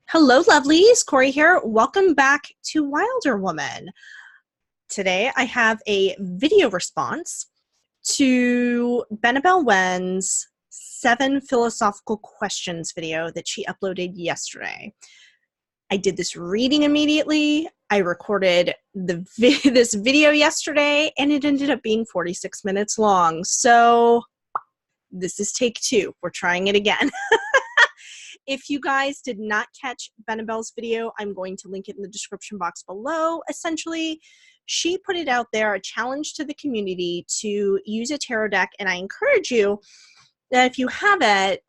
Hello, lovelies. Cory here. Welcome back to Wilder Woman. Today, I have a video response to Benebell Wen's 7 philosophical questions video that she uploaded yesterday. I did this reading immediately. I recorded this video yesterday, and it ended up being 46 minutes long. So this is take 2. We're trying it again. If you guys did not catch Benebell's video, I'm going to link it in the description box below. Essentially, she put it out there, a challenge to the community to use a tarot deck, and I encourage you that if you have it,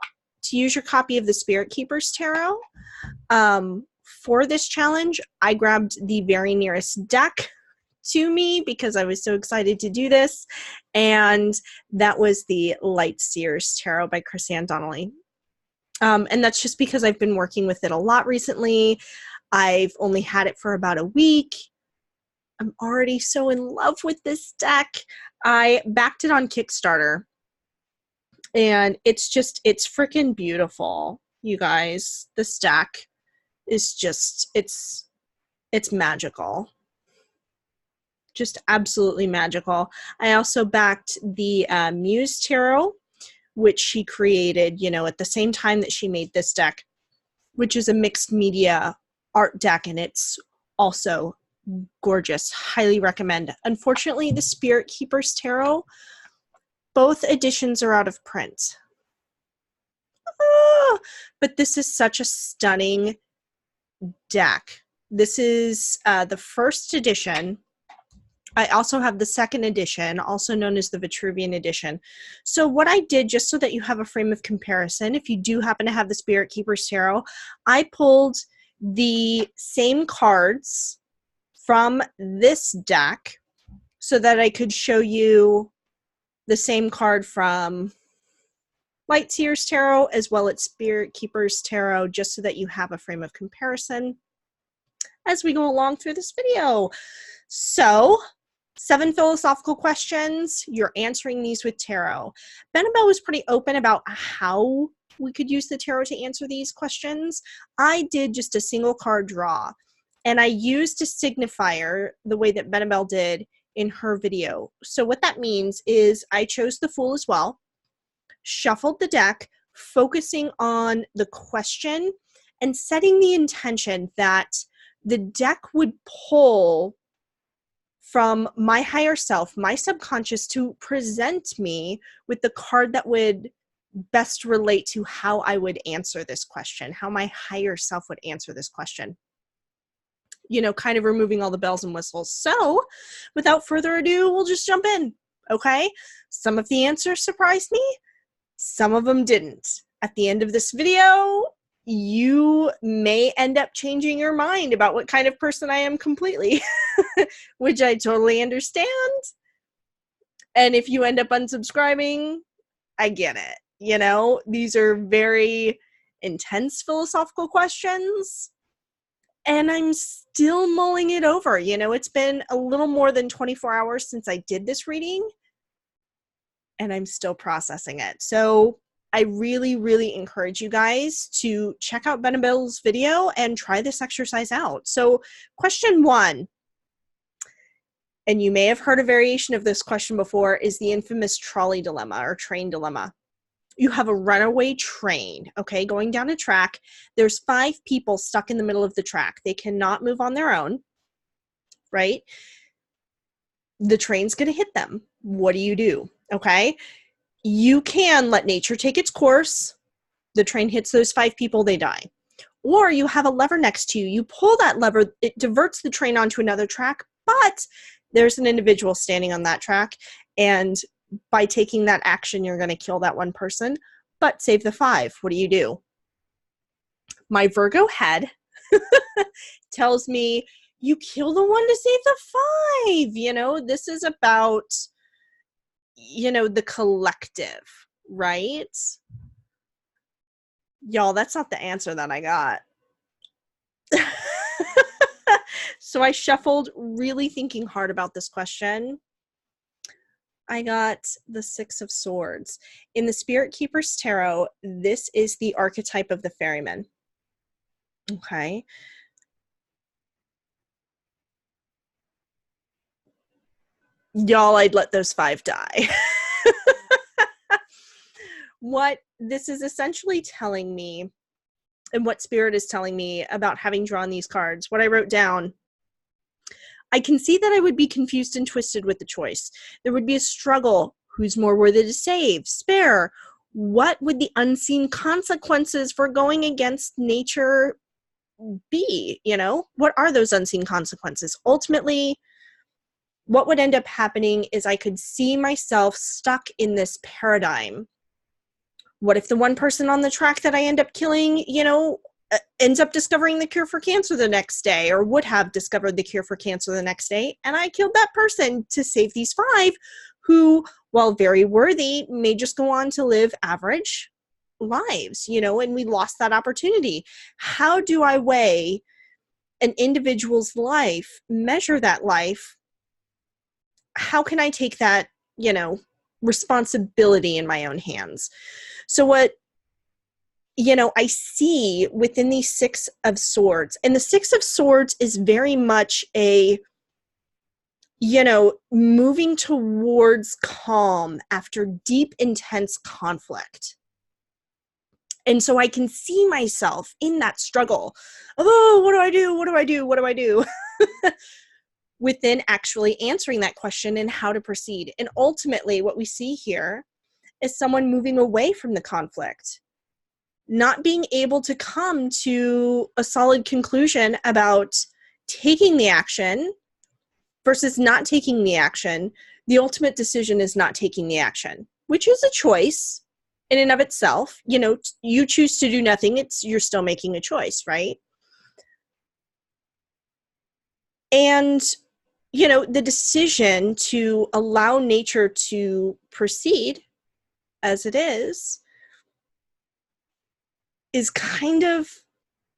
to use your copy of the Spirit Keeper's Tarot. For this challenge, I grabbed the very nearest deck to me because I was so excited to do this, and that was the Light Seer's Tarot by Donnelly. And that's just because I've been working with it a lot recently. I've only had it for about a week. I'm already so in love with this deck. I backed it on Kickstarter, and it's freaking beautiful, you guys. This deck is just, it's magical. Just absolutely magical. I also backed the Muse Tarot, which she created, at the same time that she made this deck, which is a mixed media art deck, and it's also gorgeous. Highly recommend. Unfortunately, the Spirit Keeper's Tarot, both editions are out of print. But this is such a stunning deck. This is the first edition. I also have the second edition, also known as the Vitruvian edition. So what I did, just so that you have a frame of comparison, if you do happen to have the Spirit Keeper's Tarot, I pulled the same cards from this deck so that I could show you the same card from Light Seer's Tarot as well as Spirit Keeper's Tarot, just so that you have a frame of comparison as we go along through this video. So, 7 philosophical questions. You're answering these with tarot. Benebell was pretty open about how we could use the tarot to answer these questions. I did just a single card draw, and I used a signifier the way that Benebell did in her video. So what that means is I chose the Fool as well, shuffled the deck, focusing on the question and setting the intention that the deck would pull from my higher self, my subconscious, to present me with the card that would best relate to how I would answer this question, how my higher self would answer this question. Kind of removing all the bells and whistles. So, without further ado, we'll just jump in, okay? Some of the answers surprised me. Some of them didn't. At the end of this video, you may end up changing your mind about what kind of person I am completely, which I totally understand. And if you end up unsubscribing, I get it. These are very intense philosophical questions, and I'm still mulling it over. It's been a little more than 24 hours since I did this reading, and I'm still processing it. So I really, really encourage you guys to check out Benebell's video and try this exercise out. So question 1, and you may have heard a variation of this question before, is the infamous trolley dilemma or train dilemma. You have a runaway train, okay, going down a track. There's 5 people stuck in the middle of the track. They cannot move on their own, right? The train's going to hit them. What do you do, okay? You can let nature take its course. The train hits those 5 people, they die. Or you have a lever next to you. You pull that lever, it diverts the train onto another track, but there's an individual standing on that track, and by taking that action, you're going to kill that one person, but save the 5. What do you do? My Virgo head tells me, you kill the one to save the 5. This is about the collective, right? Y'all, that's not the answer that I got. So I shuffled, really thinking hard about this question. I got the 6 of Swords. In the Spirit Keeper's Tarot, this is the archetype of the Ferryman. Okay. Y'all, I'd let those 5 die. What this is essentially telling me, and what Spirit is telling me about having drawn these cards, what I wrote down, I can see that I would be confused and twisted with the choice. There would be a struggle. Who's more worthy to save, spare? What would the unseen consequences for going against nature be? You know, what are those unseen consequences? Ultimately, what would end up happening is I could see myself stuck in this paradigm. What if the one person on the track that I end up killing, you know, ends up discovering the cure for cancer the next day, or would have discovered the cure for cancer the next day, and I killed that person to save these 5 who, while very worthy, may just go on to live average lives, you know, and we lost that opportunity. How do I weigh an individual's life, measure that life? How can I take that, you know, responsibility in my own hands? So what, you know, I see within the 6 of Swords, and the 6 of Swords is very much a, you know, moving towards calm after deep, intense conflict. And so I can see myself in that struggle of, oh, what do I do? What do I do? What do I do? Within actually answering that question and how to proceed. And ultimately, what we see here is someone moving away from the conflict, not being able to come to a solid conclusion about taking the action versus not taking the action. The ultimate decision is not taking the action, which is a choice in and of itself. You know, you choose to do nothing, you're still making a choice, right? And, you know, the decision to allow nature to proceed as it is kind of,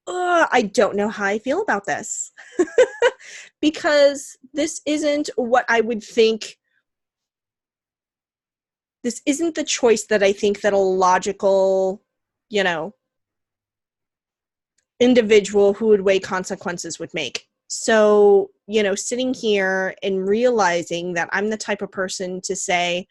I don't know how I feel about this. Because this isn't what I would think, this isn't the choice that I think that a logical, you know, individual who would weigh consequences would make. So, you know, sitting here and realizing that I'm the type of person to say,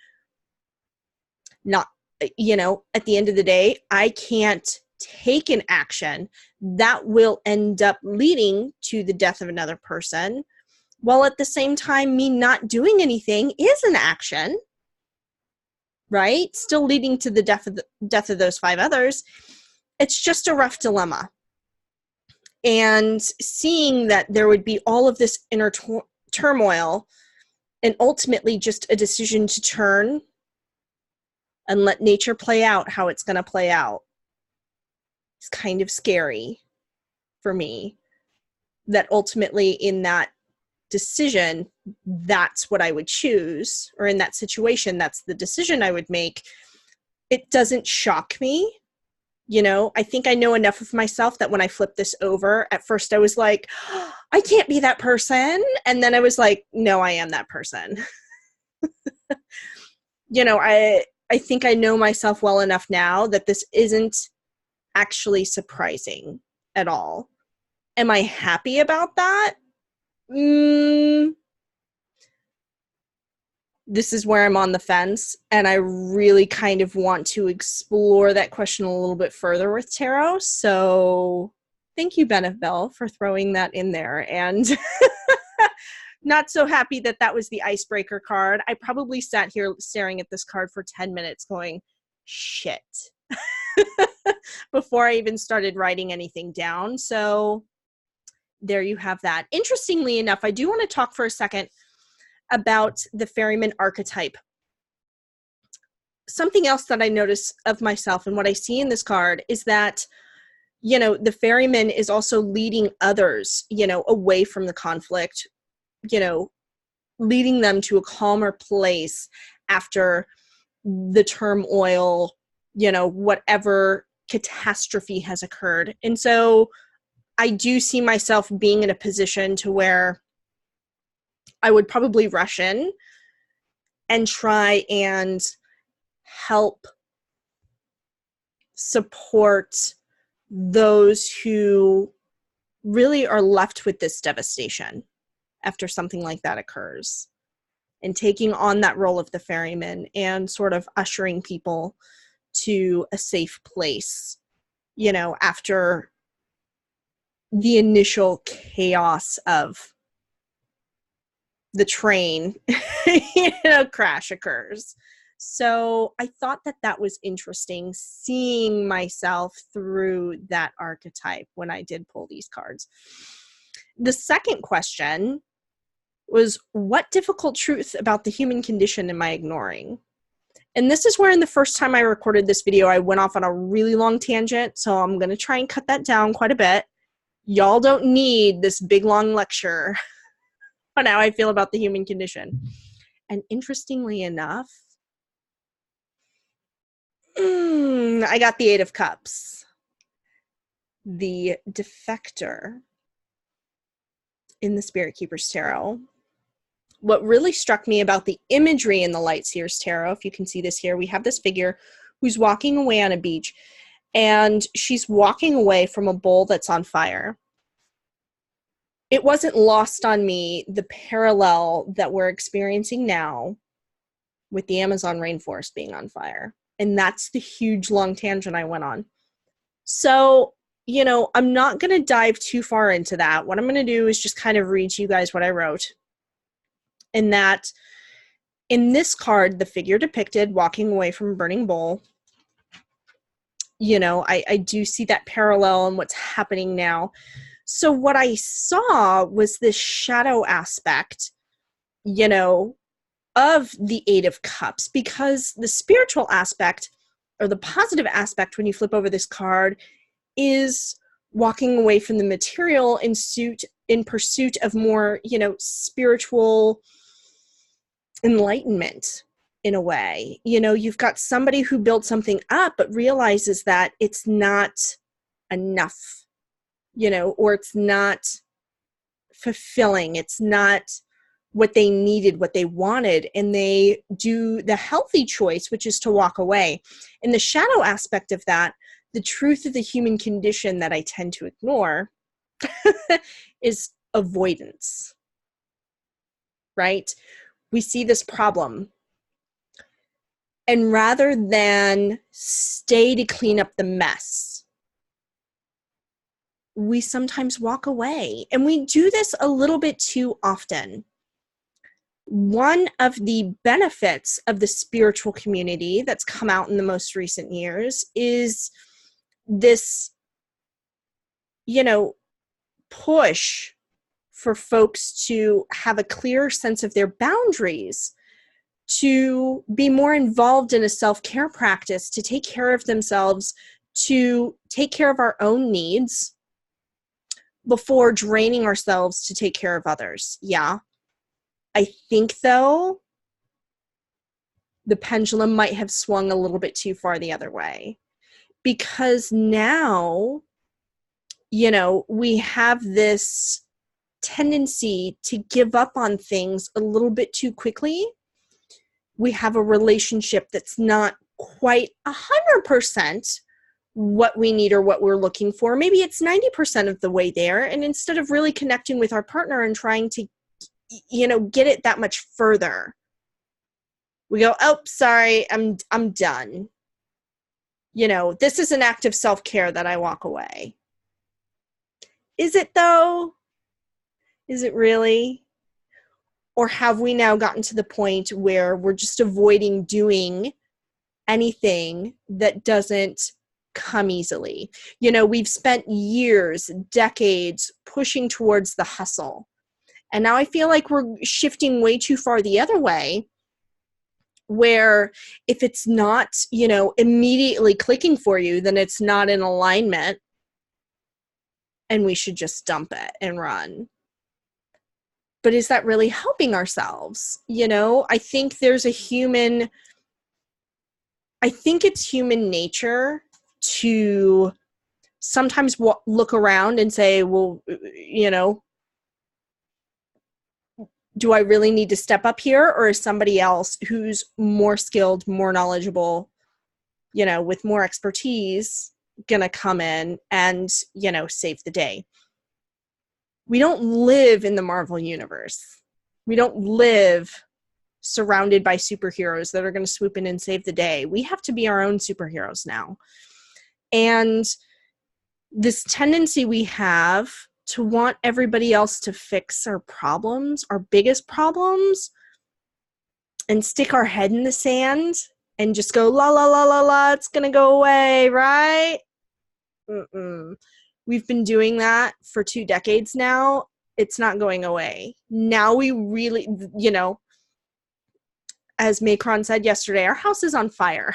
not, you know, at the end of the day, I can't take an action that will end up leading to the death of another person, while at the same time me not doing anything is an action, right? Still leading to the death of those 5 others. It's just a rough dilemma. And seeing that there would be all of this inner turmoil and ultimately just a decision to turn and let nature play out how it's going to play out, it's kind of scary for me. That ultimately in that decision, that's what I would choose, or in that situation, that's the decision I would make. It doesn't shock me. You know, I think I know enough of myself that when I flipped this over, at first I was like, oh, I can't be that person. And then I was like, no, I am that person. You know, I think I know myself well enough now that this isn't actually surprising at all. Am I happy about that? This is where I'm on the fence, and I really kind of want to explore that question a little bit further with tarot. So thank you, Benebell, for throwing that in there. And not so happy that that was the icebreaker card. I probably sat here staring at this card for 10 minutes going, shit, before I even started writing anything down. So there you have that. Interestingly enough, I do want to talk for a second about the Ferryman archetype. Something else that I notice of myself and what I see in this card is that, you know, the Ferryman is also leading others, you know, away from the conflict, you know, leading them to a calmer place after the turmoil, you know, whatever catastrophe has occurred. And so I do see myself being in a position to where I would probably rush in and try and help support those who really are left with this devastation after something like that occurs, and taking on that role of the ferryman and sort of ushering people to a safe place, you know, after the initial chaos of the train, you know, crash occurs. So I thought that that was interesting, seeing myself through that archetype when I did pull these cards. The second question was, what difficult truth about the human condition am I ignoring? And this is where, in the first time I recorded this video, I went off on a really long tangent, so I'm going to try and cut that down quite a bit. Y'all don't need this big, long lecture on how I feel about the human condition. And interestingly enough, I got the Eight of Cups, the defector in the Spirit Keeper's Tarot. What really struck me about the imagery in the Light Seer's Tarot, if you can see this here, we have this figure who's walking away on a beach, and she's walking away from a bowl that's on fire. It wasn't lost on me the parallel that we're experiencing now with the Amazon rainforest being on fire. And that's the huge long tangent I went on. So, you know, I'm not going to dive too far into that. What I'm going to do is just kind of read to you guys what I wrote. And that in this card, the figure depicted walking away from a burning bowl, you know, I do see that parallel in what's happening now. So what I saw was this shadow aspect, you know, of the Eight of Cups, because the spiritual aspect, or the positive aspect when you flip over this card, is walking away from the material in pursuit of more, you know, spiritual enlightenment in a way. You know, you've got somebody who built something up but realizes that it's not enough, you know, or it's not fulfilling, it's not what they needed, what they wanted, and they do the healthy choice, which is to walk away. And the shadow aspect of that, the truth of the human condition that I tend to ignore, is avoidance, right? We see this problem, and rather than stay to clean up the mess, we sometimes walk away, and we do this a little bit too often. One of the benefits of the spiritual community that's come out in the most recent years is this, you know, push for folks to have a clearer sense of their boundaries, to be more involved in a self-care practice, to take care of themselves, to take care of our own needs before draining ourselves to take care of others. Yeah. I think, though, the pendulum might have swung a little bit too far the other way, because now, you know, we have this tendency to give up on things a little bit too quickly. We have a relationship that's not quite 100% what we need or what we're looking for. Maybe it's 90% of the way there. And instead of really connecting with our partner and trying to, you know, get it that much further, we go, oh, sorry, I'm done. You know, this is an act of self-care that I walk away. Is it, though? Is it really? Or have we now gotten to the point where we're just avoiding doing anything that doesn't come easily? You know, we've spent years, decades pushing towards the hustle. And now I feel like we're shifting way too far the other way, where if it's not, you know, immediately clicking for you, then it's not in alignment, and we should just dump it and run. But is that really helping ourselves? You know, I think it's human nature to sometimes look around and say, well, you know, do I really need to step up here, or is somebody else who's more skilled, more knowledgeable, you know, with more expertise gonna come in and, you know, save the day? We don't live in the Marvel universe. We don't live surrounded by superheroes that are going to swoop in and save the day. We have to be our own superheroes now. And this tendency we have to want everybody else to fix our problems, our biggest problems, and stick our head in the sand and just go, la, la, la, la, la, it's going to go away, right? We've been doing that for 2 decades now. It's not going away. Now we really, you know, as Macron said yesterday, our house is on fire.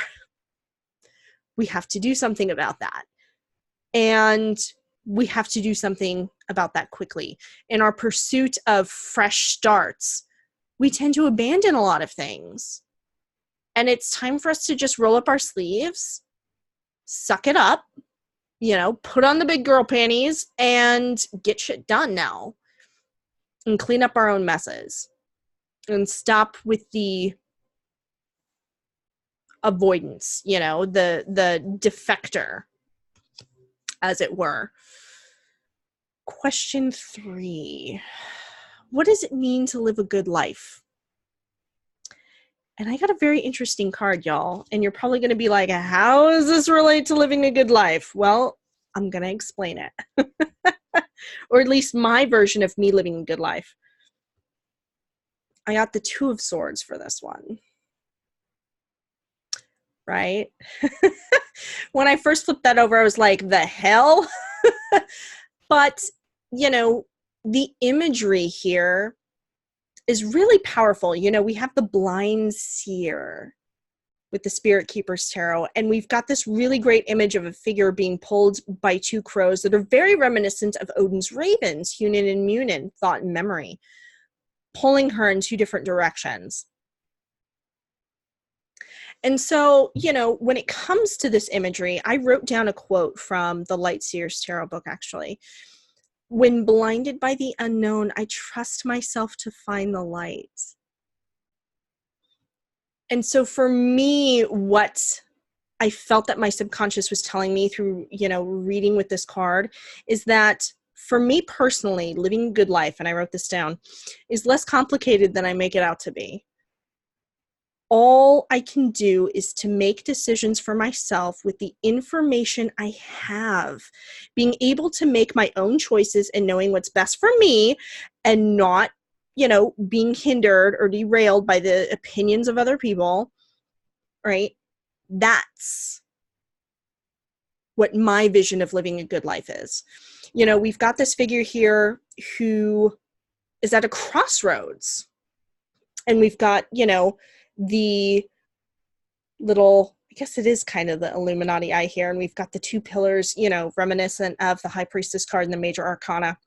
We have to do something about that. And we have to do something about that quickly. In our pursuit of fresh starts, we tend to abandon a lot of things. And it's time for us to just roll up our sleeves, suck it up, you know, put on the big girl panties and get shit done now. And clean up our own messes. And stop with the avoidance, you know, the defector, as it were. Question 3. What does it mean to live a good life? And I got a very interesting card, y'all. And you're probably going to be like, how does this relate to living a good life? Well, I'm going to explain it. Or at least my version of me living a good life. I got the 2 of Swords for this one. Right? When I first flipped that over, I was like, the hell? But, you know, the imagery here is really powerful. You know, we have the blind seer with the Spirit Keeper's Tarot, and we've got this really great image of a figure being pulled by 2 crows that are very reminiscent of Odin's ravens, Hunin and Munin, thought and memory, pulling her in 2 different directions. And so, you know, when it comes to this imagery, I wrote down a quote from the Light Seer's Tarot book, actually. When blinded by the unknown, I trust myself to find the light. And so for me, what I felt that my subconscious was telling me through, you know, reading with this card is that for me personally, living a good life, and I wrote this down, is less complicated than I make it out to be. All I can do is to make decisions for myself with the information I have, being able to make my own choices and knowing what's best for me and not, you know, being hindered or derailed by the opinions of other people, right? That's what my vision of living a good life is. You know, we've got this figure here who is at a crossroads, and we've got, you know, the little, I guess it is kind of the Illuminati eye here, and we've got the 2 pillars, you know, reminiscent of the High Priestess card in the Major Arcana.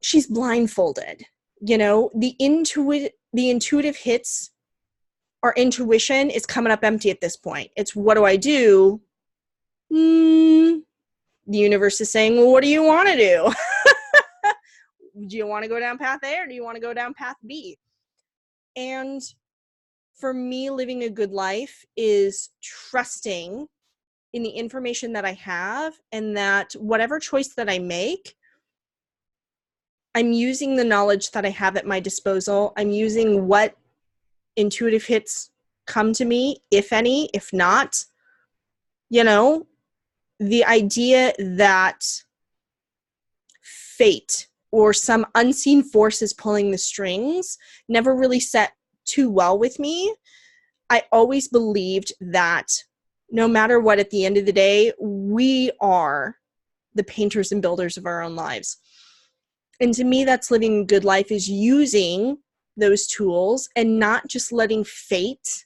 She's blindfolded, you know, the intuitive hits, our intuition is coming up empty at this point. It's, what do I do? The universe is saying, well, what do you want to do? Do you want to go down path A or do you want to go down path B? And for me, living a good life is trusting in the information that I have, and that whatever choice that I make, I'm using the knowledge that I have at my disposal. I'm using what intuitive hits come to me, if any, if not, you know, the idea that fate or some unseen force is pulling the strings never really set too well with me. I always believed that no matter what, at the end of the day, we are the painters and builders of our own lives. And to me, that's living a good life, is using those tools and not just letting fate,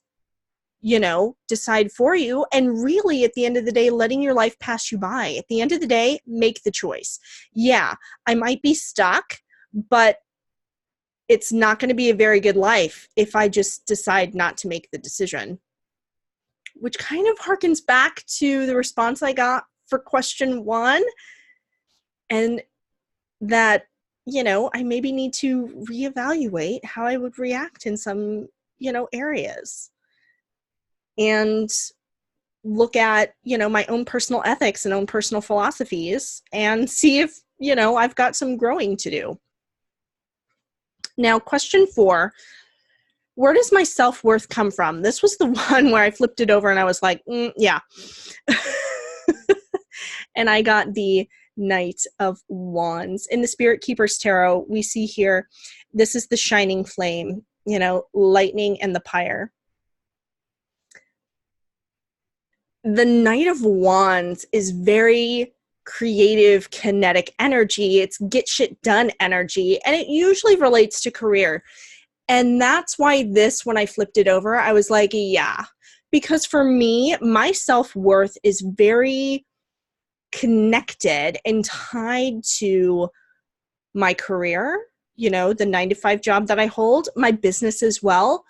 you know, decide for you. And really, at the end of the day, letting your life pass you by. At the end of the day, make the choice. Yeah, I might be stuck, but it's not going to be a very good life if I just decide not to make the decision. Which kind of harkens back to the response I got for question 1. And that, you know, I maybe need to reevaluate how I would react in some, you know, areas. And look at, you know, my own personal ethics and own personal philosophies and see if you know, I've got some growing to do. Now, question 4, where does my self-worth come from? This was the one where I flipped it over and I was like, yeah. And I got the Knight of Wands. In the Spirit Keeper's Tarot, we see here, this is the shining flame, you know, lightning and the pyre. The Knight of Wands is very creative, kinetic energy. It's get shit done energy, and it usually relates to career. And that's why this, when I flipped it over, I was like, yeah. Because for me, my self-worth is very connected and tied to my career, you know, the 9-to-5 job that I hold, my business as well.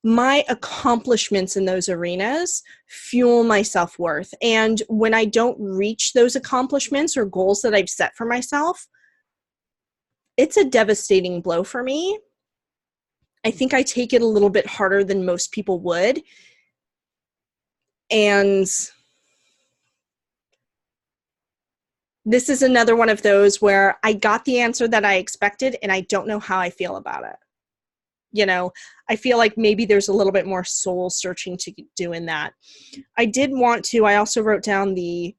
My accomplishments in those arenas fuel my self-worth. And when I don't reach those accomplishments or goals that I've set for myself, it's a devastating blow for me. I think I take it a little bit harder than most people would. And this is another one of those where I got the answer that I expected and I don't know how I feel about it. You know, I feel like maybe there's a little bit more soul searching to do in that. I did want to, I also wrote down the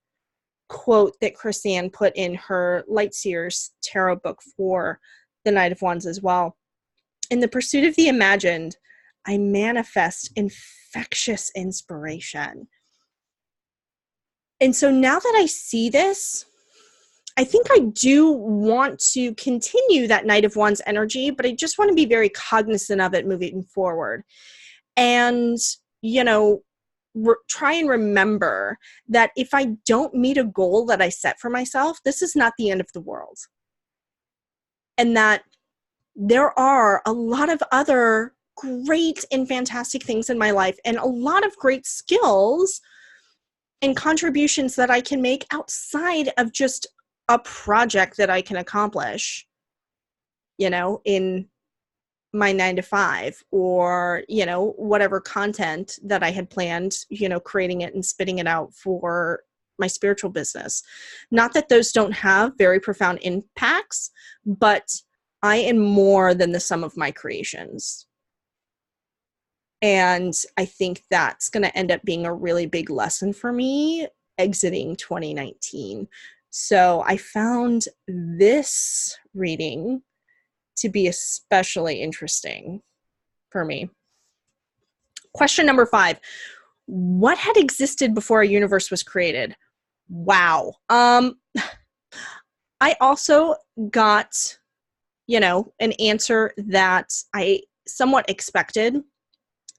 quote that Chrisanne put in her Lightseers tarot book for the Knight of Wands as well. In the pursuit of the imagined, I manifest infectious inspiration. And so now that I see this, I think I do want to continue that Knight of Wands energy, but I just want to be very cognizant of it moving forward. And, you know, try and remember that if I don't meet a goal that I set for myself, this is not the end of the world. And that there are a lot of other great and fantastic things in my life and a lot of great skills and contributions that I can make outside of just a project that I can accomplish, you know, in my 9-to-5 or, you know, whatever content that I had planned, you know, creating it and spitting it out for my spiritual business. Not that those don't have very profound impacts, but I am more than the sum of my creations. And I think that's going to end up being a really big lesson for me exiting 2019. So I found this reading to be especially interesting for me. Question number 5. What had existed before a universe was created? Wow. I also got, you know, an answer that I somewhat expected,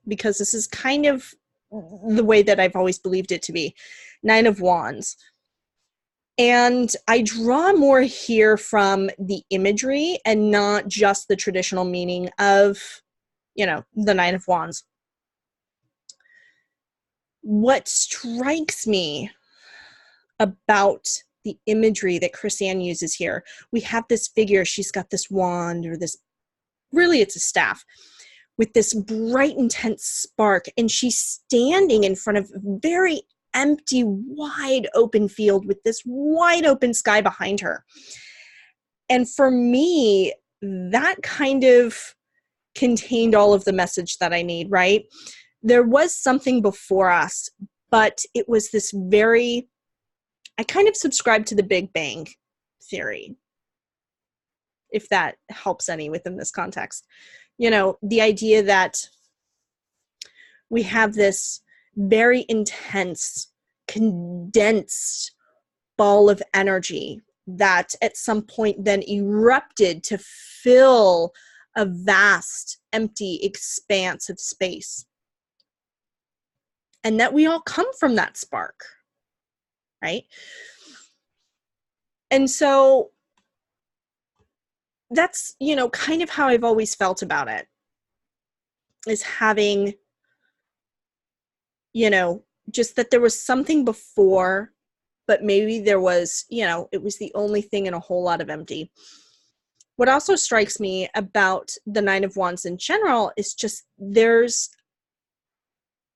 because this is kind of the way that I've always believed it to be. 9 of Wands. And I draw more here from the imagery and not just the traditional meaning of, you know, the 9 of Wands. What strikes me about the imagery that Chrisanne uses here, we have this figure, she's got this wand, or this, really it's a staff, with this bright, intense spark, and she's standing in front of a very empty, wide open field with this wide open sky behind her. And for me, that kind of contained all of the message that I need, right? There was something before us, but it was this very, I kind of subscribe to the Big Bang theory, if that helps any within this context. You know, the idea that we have this very intense, condensed ball of energy that at some point then erupted to fill a vast, empty expanse of space. And that we all come from that spark, right? And so that's, you know, kind of how I've always felt about it, is having, you know, just that there was something before, but maybe there was, you know, it was the only thing in a whole lot of empty. What also strikes me about the 9 of Wands in general is just there's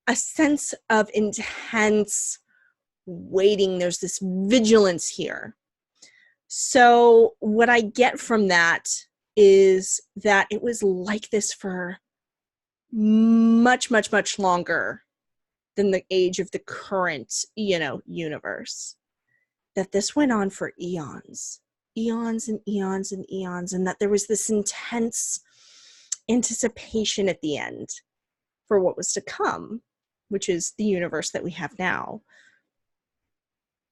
a sense of intense waiting. There's this vigilance here. So what I get from that is that it was like this for much, much, much longer than the age of the current, universe. That this went on for eons, eons and eons and eons, and that there was this intense anticipation at the end for what was to come, which is the universe that we have now.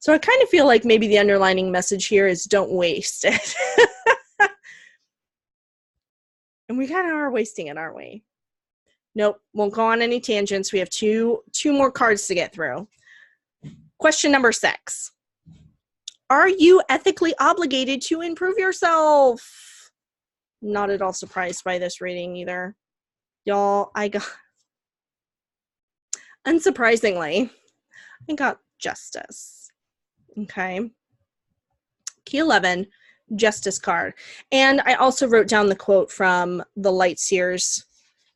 So I kind of feel like maybe the underlining message here is don't waste it. And we kind of are wasting it, aren't we? Nope, won't go on any tangents. We have two more cards to get through. Question number 6. Are you ethically obligated to improve yourself? Not at all surprised by this reading either. Y'all, unsurprisingly, I got Justice. Okay. Key 11, Justice card. And I also wrote down the quote from the Light Seers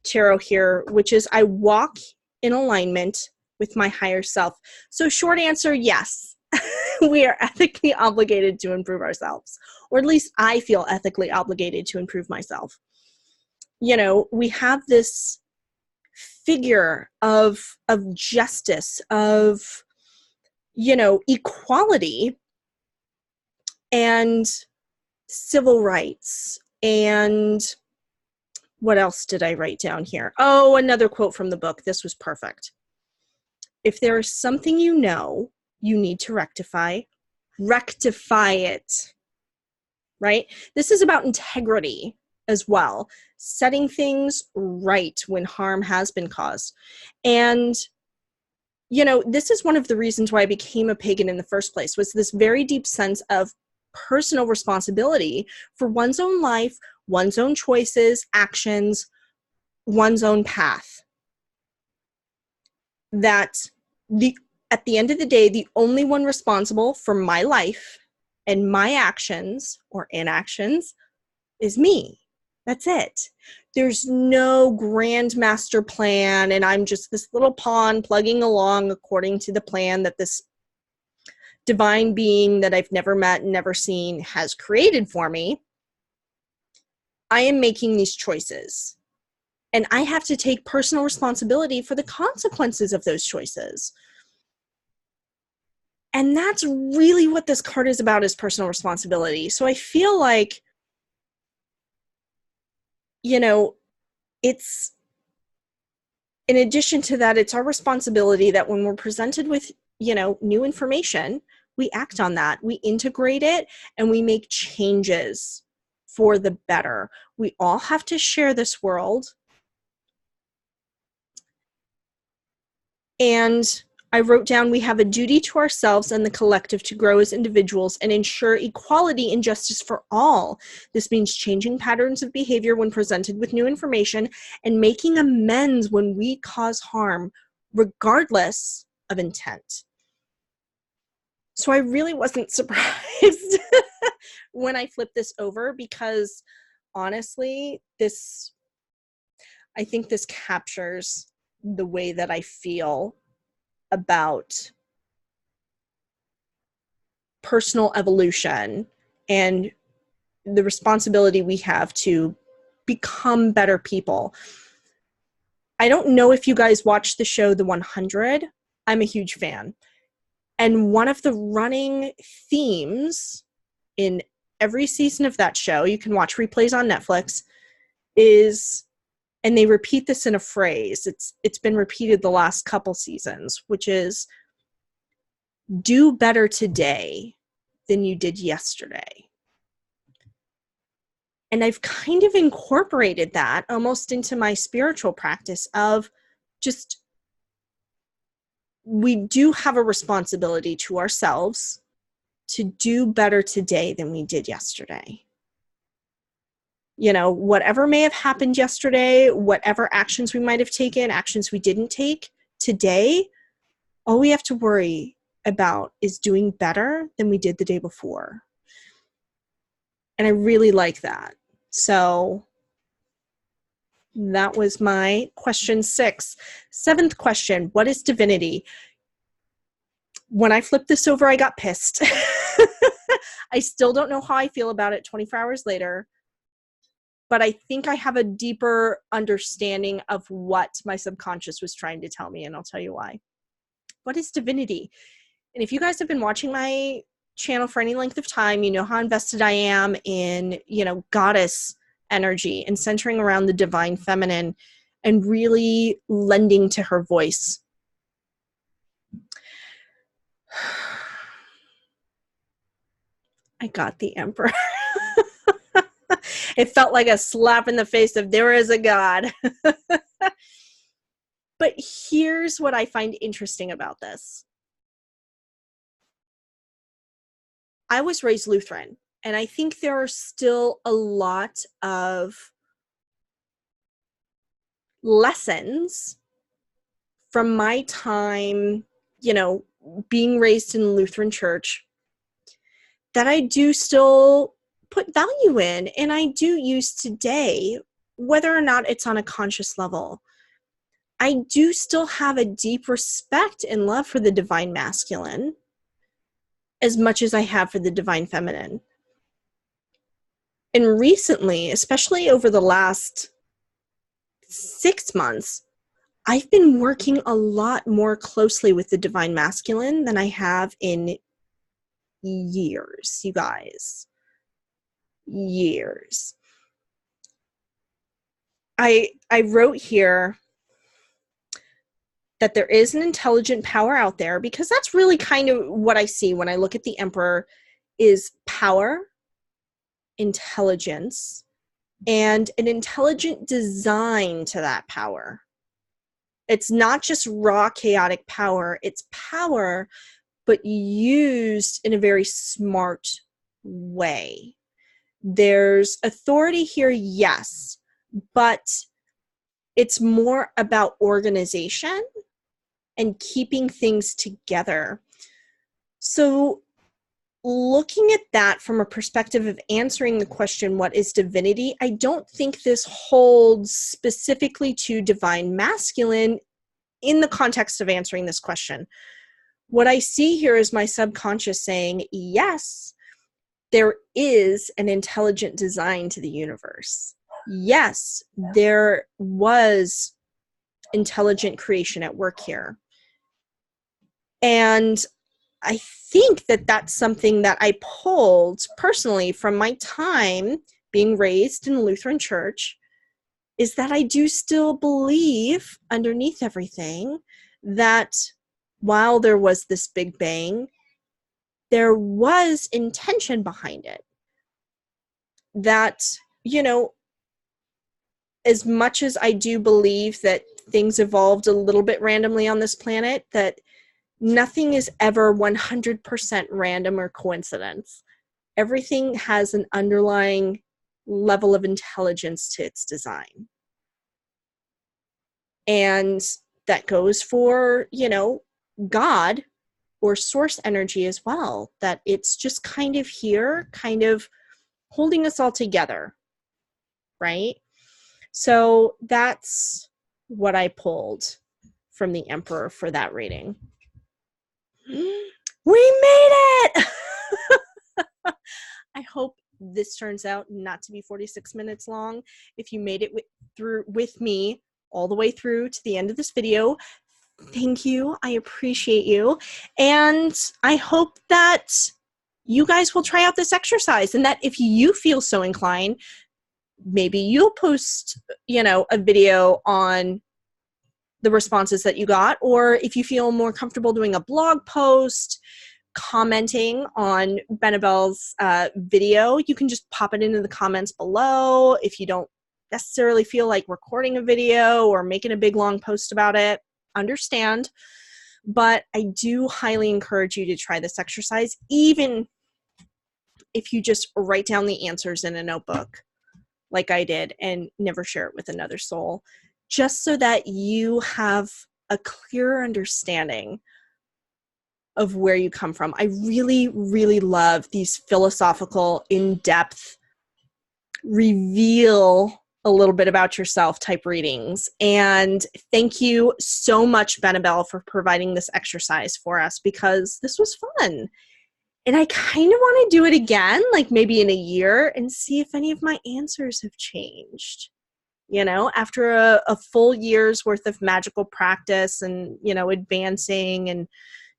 tarot here, which is, I walk in alignment with my higher self. So short answer, yes. We are ethically obligated to improve ourselves, or at least I feel ethically obligated to improve myself. We have this figure of justice, of, equality and civil rights. And what else did I write down here? Oh, another quote from the book. This was perfect. If there is something you need to rectify it, right? This is about integrity as well, setting things right when harm has been caused. And, this is one of the reasons why I became a pagan in the first place, was this very deep sense of personal responsibility for one's own life, one's own choices, actions, one's own path. That at the end of the day, the only one responsible for my life and my actions or inactions is me. That's it. There's no grand master plan, and I'm just this little pawn plugging along according to the plan that this divine being that I've never met and never seen has created for me. I am making these choices, and I have to take personal responsibility for the consequences of those choices. And that's really what this card is about, is personal responsibility. So I feel like, it's, in addition to that, it's our responsibility that when we're presented with, new information, we act on that, we integrate it, and we make changes for the better. We all have to share this world. And I wrote down, we have a duty to ourselves and the collective to grow as individuals and ensure equality and justice for all. This means changing patterns of behavior when presented with new information and making amends when we cause harm, regardless of intent. So I really wasn't surprised when I flipped this over, because honestly, I think this captures the way that I feel about personal evolution and the responsibility we have to become better people. I don't know if you guys watched the show The 100. I'm a huge fan. And one of the running themes in every season of that show, you can watch replays on Netflix, is, and they repeat this in a phrase, it's been repeated the last couple seasons, which is, do better today than you did yesterday. And I've kind of incorporated that almost into my spiritual practice of just, we do have a responsibility to ourselves to do better today than we did yesterday. Whatever may have happened yesterday, whatever actions we might have taken, actions we didn't take, today, all we have to worry about is doing better than we did the day before. And I really like that. So that was my question 6. 7th question, what is divinity? When I flipped this over, I got pissed. I still don't know how I feel about it 24 hours later, but I think I have a deeper understanding of what my subconscious was trying to tell me, and I'll tell you why. What is divinity? And if you guys have been watching my channel for any length of time, you know how invested I am in, goddess energy and centering around the divine feminine and really lending to her voice. I got the Emperor. It felt like a slap in the face of there is a God. But here's what I find interesting about this. I was raised Lutheran, and I think there are still a lot of lessons from my time, being raised in the Lutheran church that I do still put value in, and I do use today, whether or not it's on a conscious level. I do still have a deep respect and love for the divine masculine as much as I have for the divine feminine. And recently, especially over the last 6 months, I've been working a lot more closely with the divine masculine than I have in years, you guys. Years. I wrote here that there is an intelligent power out there, because that's really kind of what I see when I look at the Emperor, is power, intelligence, and an intelligent design to that power. It's not just raw chaotic power, it's power, but used in a very smart way. There's authority here, yes, but it's more about organization and keeping things together. So looking at that from a perspective of answering the question, what is divinity? I don't think this holds specifically to divine masculine in the context of answering this question. What I see here is my subconscious saying, yes, there is an intelligent design to the universe. Yes, there was intelligent creation at work here. And I think that that's something that I pulled personally from my time being raised in the Lutheran church, is that I do still believe underneath everything that while there was this Big Bang, there was intention behind it. That, as much as I do believe that things evolved a little bit randomly on this planet, that nothing is ever 100% random or coincidence. Everything has an underlying level of intelligence to its design. And that goes for, God or source energy as well, that it's just kind of here, kind of holding us all together, right? So that's what I pulled from the Emperor for that reading. We made it! I hope this turns out not to be 46 minutes long. If you made it with me all the way through to the end of this video, thank you. I appreciate you. And I hope that you guys will try out this exercise, and that if you feel so inclined, maybe you'll post, a video on the responses that you got, or if you feel more comfortable doing a blog post, commenting on Benebell's video, you can just pop it into the comments below. If you don't necessarily feel like recording a video or making a big long post about it, understand. But I do highly encourage you to try this exercise, even if you just write down the answers in a notebook like I did and never share it with another soul, just so that you have a clearer understanding of where you come from. I really, really love these philosophical, in-depth, reveal a little bit about yourself type readings. And thank you so much, Benebell, for providing this exercise for us, because this was fun. And I kind of want to do it again, like maybe in a year, and see if any of my answers have changed. You know, after a full year's worth of magical practice and, you know, advancing and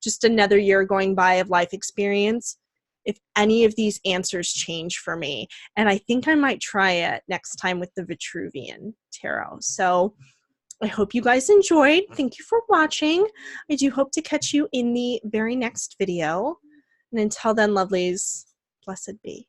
just another year going by of life experience, if any of these answers change for me. And I think I might try it next time with the Vitruvian Tarot. So I hope you guys enjoyed. Thank you for watching. I do hope to catch you in the very next video. And until then, lovelies, blessed be.